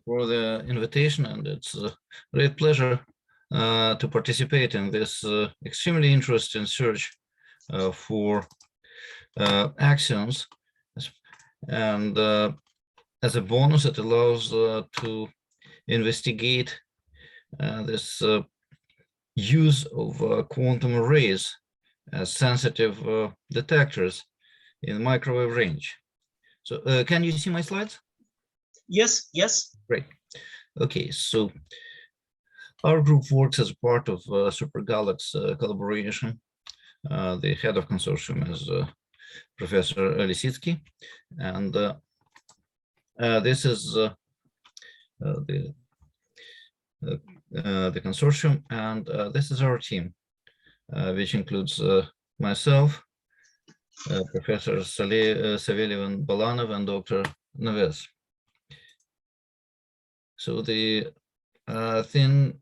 for the invitation, and it's a great pleasure to participate in this extremely interesting search for axioms. And as a bonus, it allows to investigate this use of quantum arrays as sensitive detectors in microwave range. So can you see my slides? Yes, yes. Great. Okay, so our group works as part of SuperGalax collaboration. The head of consortium is Professor Lisitsky, and this is the consortium, and this is our team, which includes myself, Professor Savelyev and Balanov, and Dr. Neves. So the thing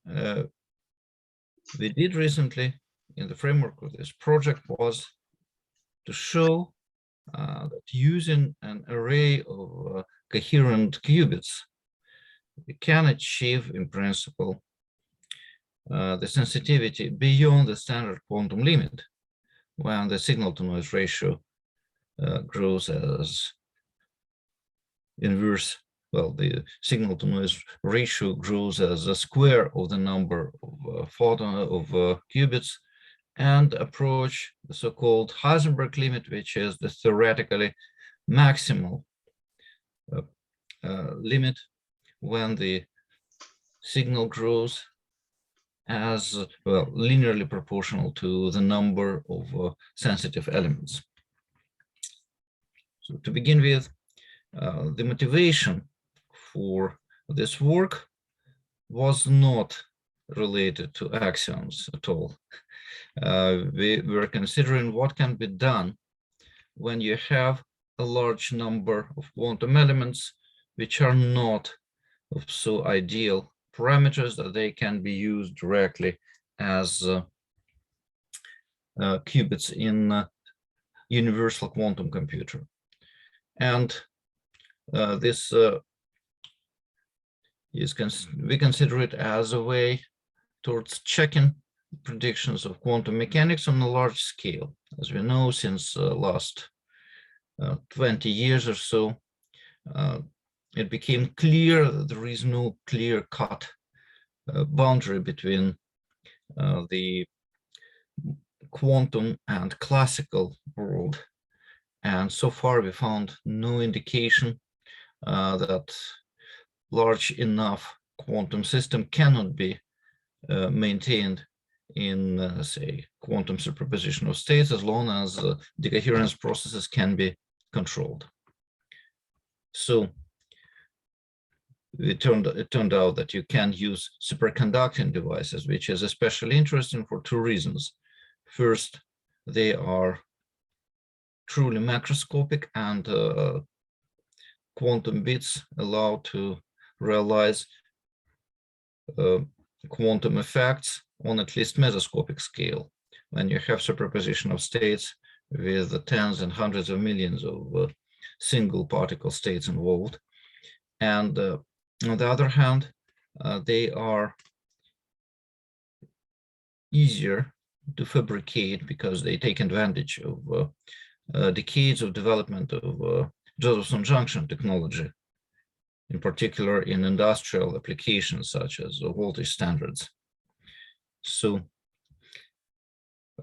we did recently in the framework of this project was to show that using an array of coherent qubits, we can achieve in principle the sensitivity beyond the standard quantum limit when the signal to noise ratio grows as inverse. Well, the signal to noise ratio grows as a square of the number of qubits, and approach the so-called Heisenberg limit, which is the theoretically maximal limit when the signal grows as well linearly proportional to the number of sensitive elements. So to begin with, the motivation for this work was not related to axioms at all. We were considering what can be done when you have a large number of quantum elements which are not of so ideal parameters that they can be used directly as qubits in a universal quantum computer. And this we consider it as a way towards checking predictions of quantum mechanics on a large scale. As we know, since last 20 years or so, it became clear that there is no clear-cut boundary between the quantum and classical world. And so far, we found no indication that large enough quantum system cannot be maintained in, say, quantum superposition of states as long as decoherence processes can be controlled. So it turned out that you can use superconducting devices, which is especially interesting for two reasons. First, they are truly macroscopic, and quantum bits allow to realize quantum effects on at least mesoscopic scale when you have superposition of states with the tens and hundreds of millions of single particle states involved. And on the other hand, they are easier to fabricate because they take advantage of decades of development of Josephson junction technology, in particular in industrial applications such as voltage standards. So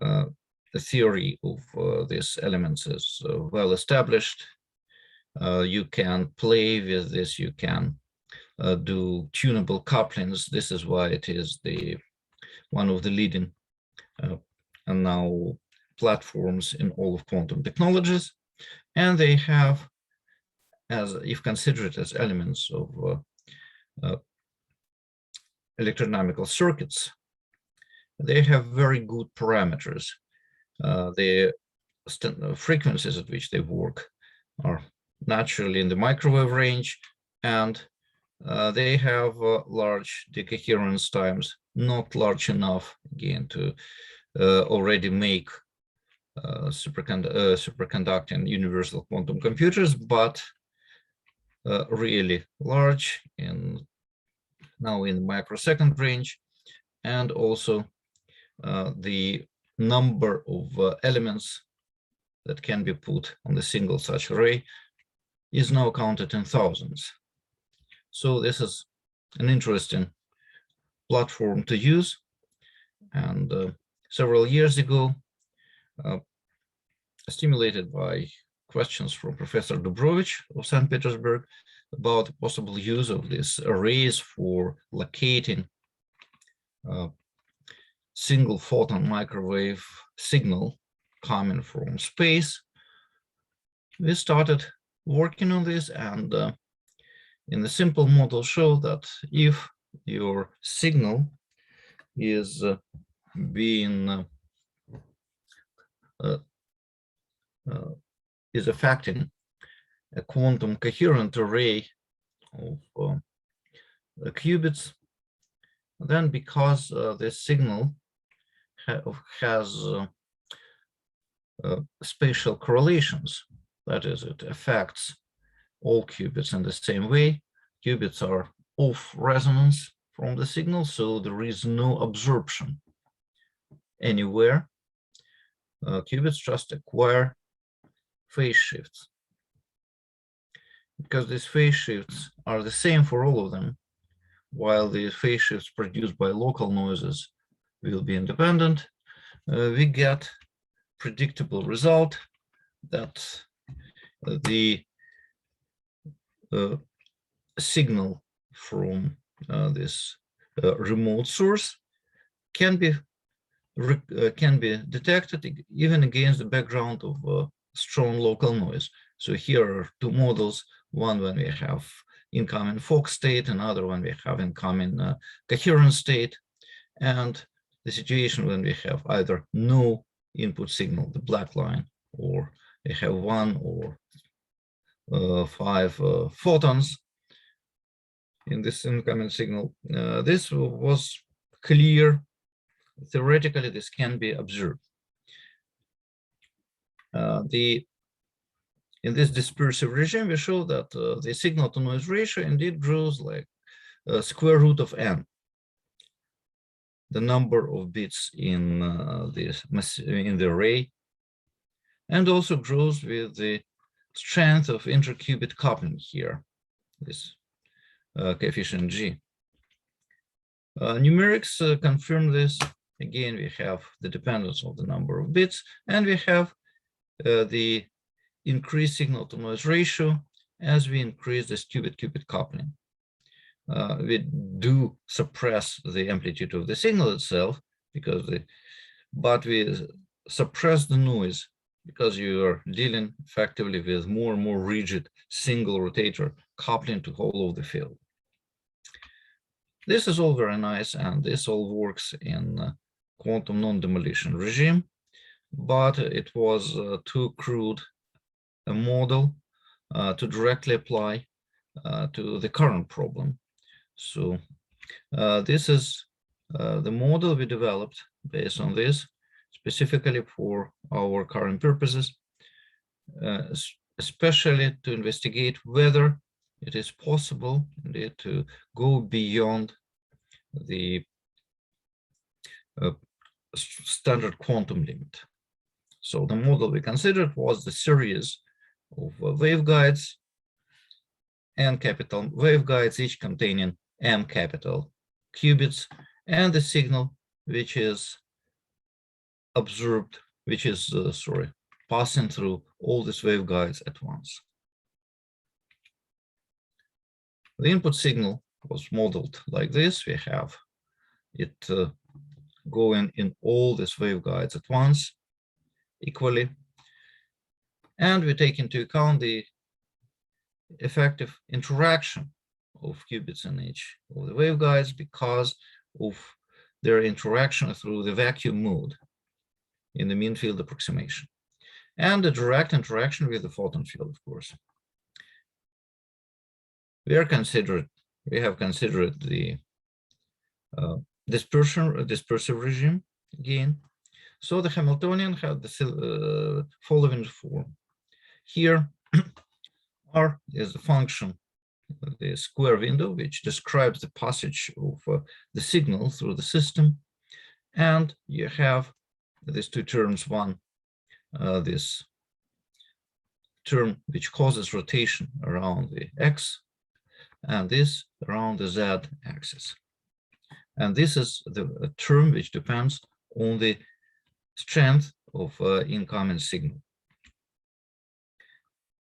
the theory of these elements is well established. You can play with this, you can do tunable couplings. This is why it is one of the leading and now platforms in all of quantum technologies. And they have, if considered as elements of electrodynamical circuits, they have very good parameters. The frequencies at which they work are naturally in the microwave range, and they have large decoherence times, not large enough, again, to already make superconducting universal quantum computers, but really large in now in microsecond range, and also the number of elements that can be put on the single such array is now counted in thousands. So this is an interesting platform to use. And several years ago, stimulated by questions from Professor Dubrovich of St. Petersburg about the possible use of these arrays for locating single photon microwave signal coming from space, we started working on this, and in the simple model show that if your signal is being is affecting a quantum coherent array of qubits, then because this signal has spatial correlations, that is, it affects all qubits in the same way. Qubits are off resonance from the signal, so there is no absorption anywhere. Qubits just acquire phase shifts. Because these phase shifts are the same for all of them, while the phase shifts produced by local noises will be independent, we get predictable result that the signal from this remote source can be detected even against the background of strong local noise. So here are two models, one when we have incoming Fock state, another when we have incoming coherent state, and the situation when we have either no input signal, the black line, or we have 1 or 5 photons in this incoming signal. This was clear. Theoretically, this can be observed. In this dispersive regime, we show that the signal-to-noise ratio indeed grows like square root of n, the number of bits in the array, and also grows with the strength of interqubit coupling here, this coefficient g. Numerics confirm this. Again, we have the dependence of the number of bits, and we have the increased signal-to-noise ratio as we increase this qubit-qubit coupling. We do suppress the amplitude of the signal itself, but we suppress the noise because you are dealing effectively with more and more rigid single rotator coupling to whole of the field. This is all very nice, and this all works in quantum non-demolition regime, but it was too crude a model to directly apply to the current problem. So this is the model we developed based on this, specifically for our current purposes, especially to investigate whether it is possible indeed to go beyond the standard quantum limit. So the model we considered was the series of waveguides, n capital waveguides, each containing m capital qubits, and the signal which is observed, which is passing through all these waveguides at once. The input signal was modeled like this. We have it going in all these waveguides at once equally, and we take into account the effective interaction of qubits in each of the waveguides because of their interaction through the vacuum mode in the mean field approximation, and the direct interaction with the photon field, of course. We have considered the dispersive regime again. So the Hamiltonian had the following form. Here, R is the function the square window, which describes the passage of the signal through the system. And you have these two terms, one, this term which causes rotation around the x, and this around the z axis. And this is the term which depends on the strength of incoming signal.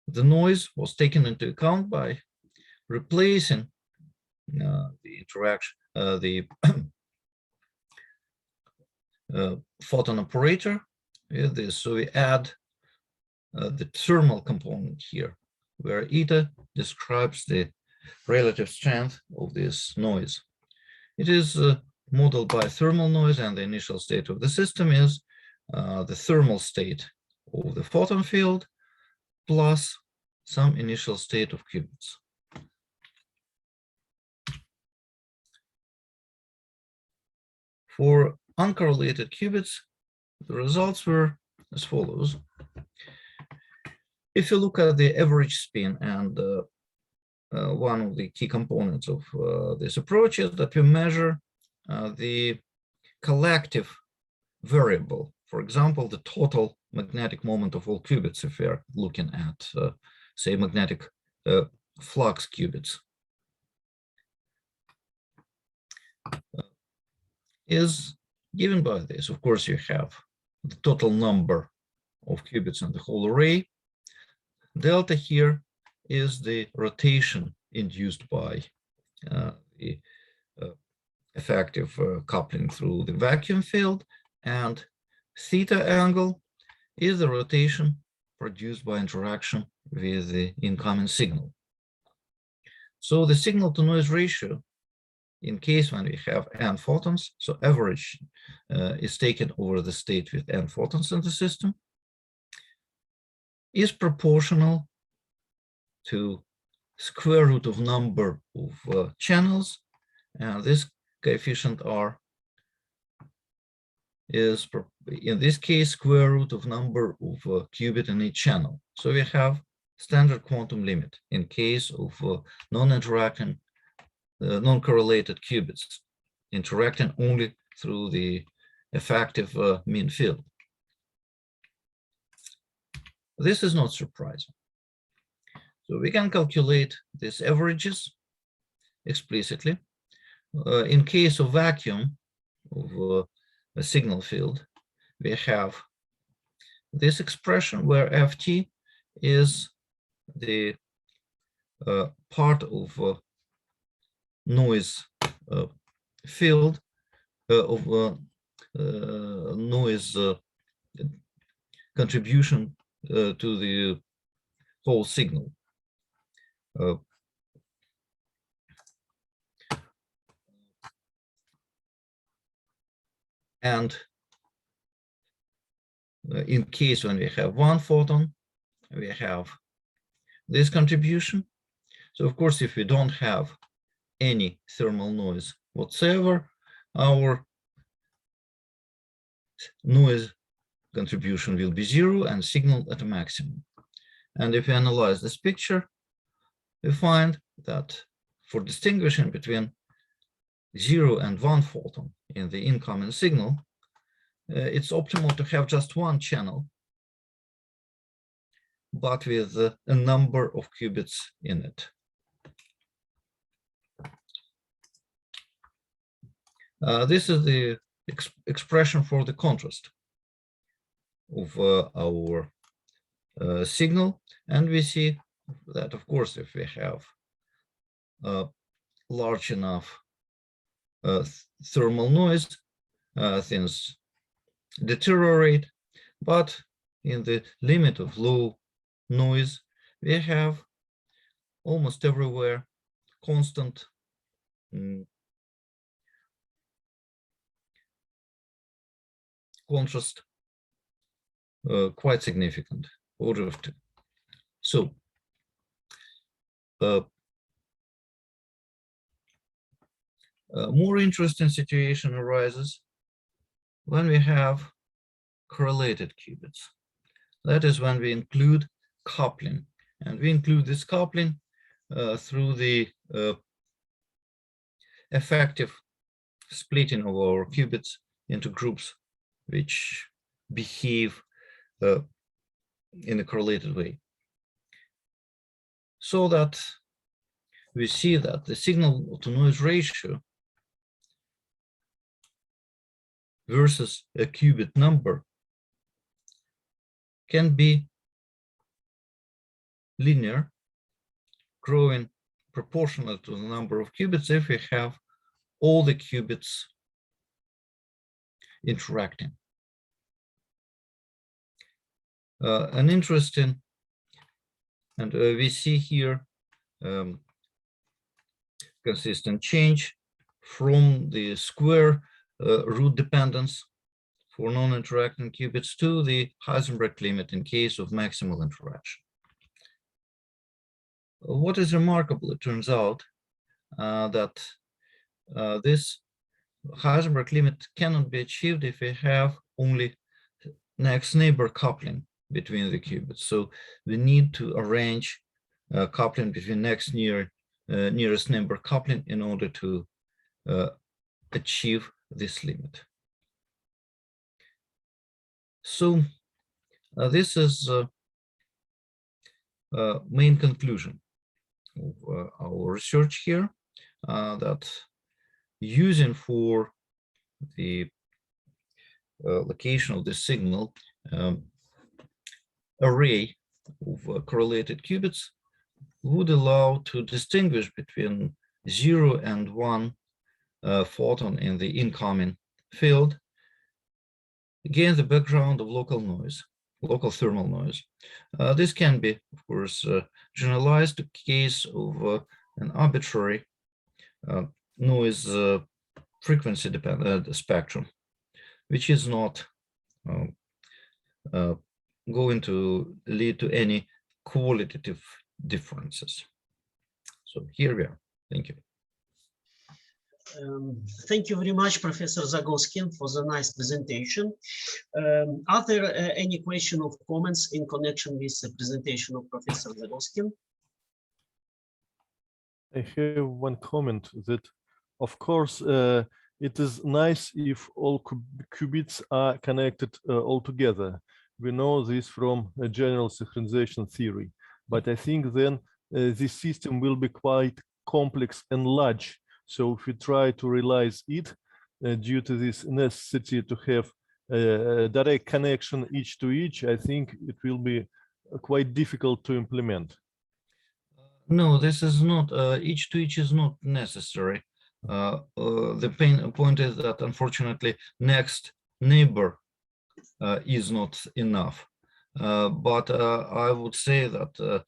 The noise was taken into account by replacing the interaction, the photon operator with this. So we add the thermal component here, where eta describes the relative strength of this noise. It is modeled by thermal noise, and the initial state of the system is the thermal state of the photon field plus some initial state of qubits. For uncorrelated qubits, the results were as follows. If you look at the average spin, and one of the key components of this approach is that we measure the collective variable, for example, the total magnetic moment of all qubits, if we're looking at, say, magnetic flux qubits, is given by this. Of course, you have the total number of qubits in the whole array. Delta here is the rotation induced by the effective coupling through the vacuum field, and theta angle is the rotation produced by interaction with the incoming signal. So the signal to noise ratio, in case when we have n photons, so average is taken over the state with n photons in the system, is proportional to square root of number of channels, and this coefficient R is, in this case, square root of number of qubit in each channel. So we have standard quantum limit in case of non-interacting, non-correlated qubits, interacting only through the effective mean field. This is not surprising. So we can calculate these averages explicitly. In case of vacuum of a signal field, we have this expression where Ft is the part of noise field of noise contribution to the whole signal. And in case when we have one photon, we have this contribution. So of course, if we don't have any thermal noise whatsoever, our noise contribution will be zero and signal at a maximum. And if we analyze this picture, we find that for distinguishing between 0 and 1 photon in the incoming signal, it's optimal to have just one channel, but with a number of qubits in it. This is the expression for the contrast of our signal, and we see that, of course, if we have large enough thermal noise, things deteriorate, but in the limit of low noise, we have almost everywhere constant contrast, quite significant, order of 2. So a more interesting situation arises when we have correlated qubits. That is when we include coupling, and we include this coupling through the effective splitting of our qubits into groups which behave in a correlated way, so that we see that the signal to noise ratio versus a qubit number can be linear, growing proportional to the number of qubits if we have all the qubits interacting. An interesting, and we see here consistent change from the square root dependence for non-interacting qubits to the Heisenberg limit in case of maximal interaction. What is remarkable, it turns out that this Heisenberg limit cannot be achieved if we have only next neighbor coupling between the qubits. So we need to arrange coupling between nearest neighbor coupling in order to achieve this limit. So this is main conclusion of our research here, that using for the location of the signal array of correlated qubits would allow to distinguish between 0 and 1 photon in the incoming field against the background of local noise, local thermal noise. This can be, of course, generalized to case of an arbitrary noise frequency dependent spectrum, which is not going to lead to any qualitative differences. So here we are. Thank you. Thank you very much, Professor Zagoskin, for the nice presentation. Are there any question or comments in connection with the presentation of Professor Zagoskin? I have one comment that, of course, it is nice if all qubits are connected all together. We know this from a general synchronization theory, but I think then this system will be quite complex and large. So if we try to realize it, due to this necessity to have a direct connection each to each, I think it will be quite difficult to implement. No, this is not, each to each is not necessary. The point is that, unfortunately, next neighbor is not enough. But I would say that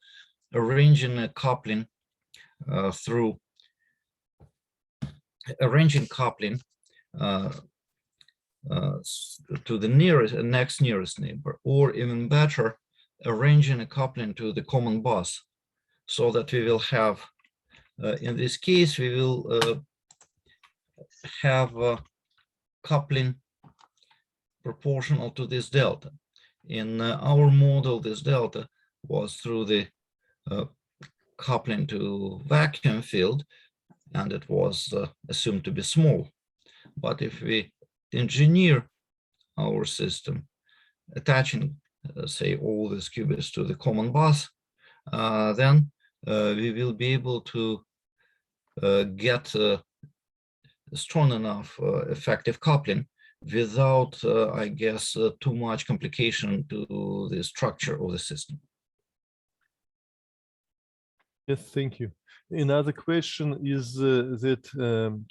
arranging a coupling through arranging coupling to the next nearest neighbor, or even better, arranging a coupling to the common bus, so that we will have, in this case, we will have coupling proportional to this delta. In our model, this delta was through the coupling to vacuum field, and it was assumed to be small. But if we engineer our system, attaching, say, all these qubits to the common bus, then we will be able to get strong enough effective coupling without, I guess, too much complication to the structure of the system. Yes, thank you. Another question is that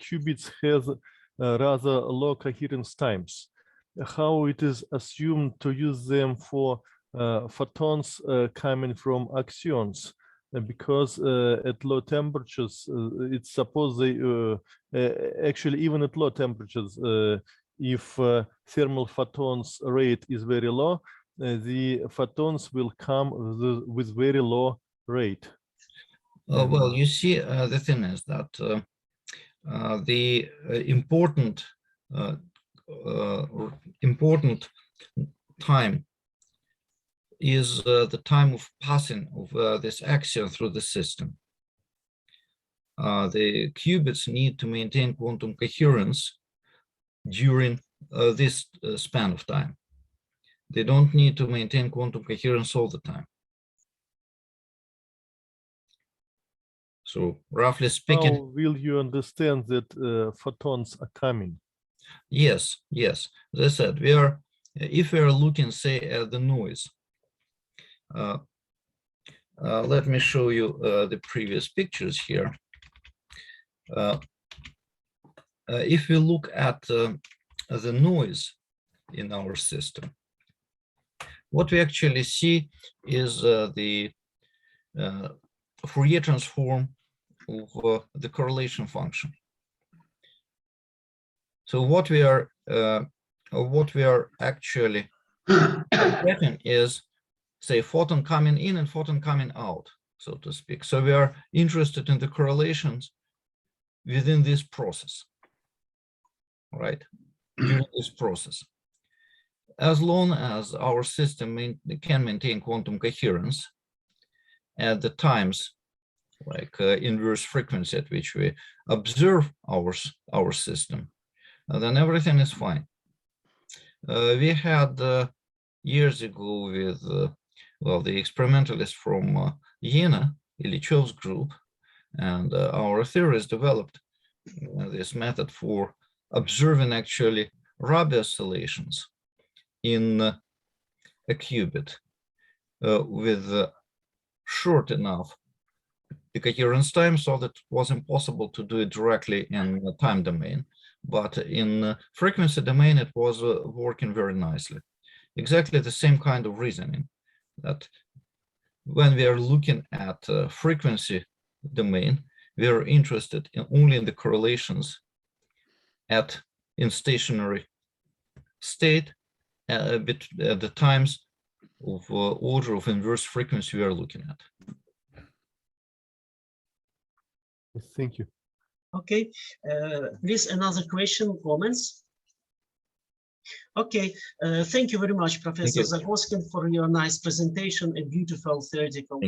qubits have rather low coherence times. How it is assumed to use them for photons coming from axions? Because at low temperatures, it's supposed they actually, even at low temperatures, if thermal photons rate is very low, the photons will come with very low rate. Well, you see, the thing is that the important time is the time of passing of this axion through the system. the qubits need to maintain quantum coherence during this span of time. They don't need to maintain quantum coherence all the time. So roughly speaking, how will you understand that photons are coming? yes. As I said, if we are looking, say, at the noise, let me show you the previous pictures here. If we look at the noise in our system, what we actually see is the Fourier transform of the correlation function. So what we are actually getting is, say, photon coming in and photon coming out, so to speak. So we are interested in the correlations within this process, right? During this process. As long as our system can maintain quantum coherence at the times, like inverse frequency at which we observe our system, then everything is fine. We had years ago with the experimentalist from Jena, Illychev's group, and our theorists developed this method for observing actually Rabi oscillations in a qubit with short enough the coherence time so that it was impossible to do it directly in the time domain, but in frequency domain it was working very nicely. Exactly the same kind of reasoning, that when we are looking at frequency domain, we are interested only in the correlations in stationary state at the times of order of inverse frequency we are looking at. Thank you. Okay, please, another question, comments? Okay, thank you very much, Professor Zagoskin, for your nice presentation, a beautiful theoretical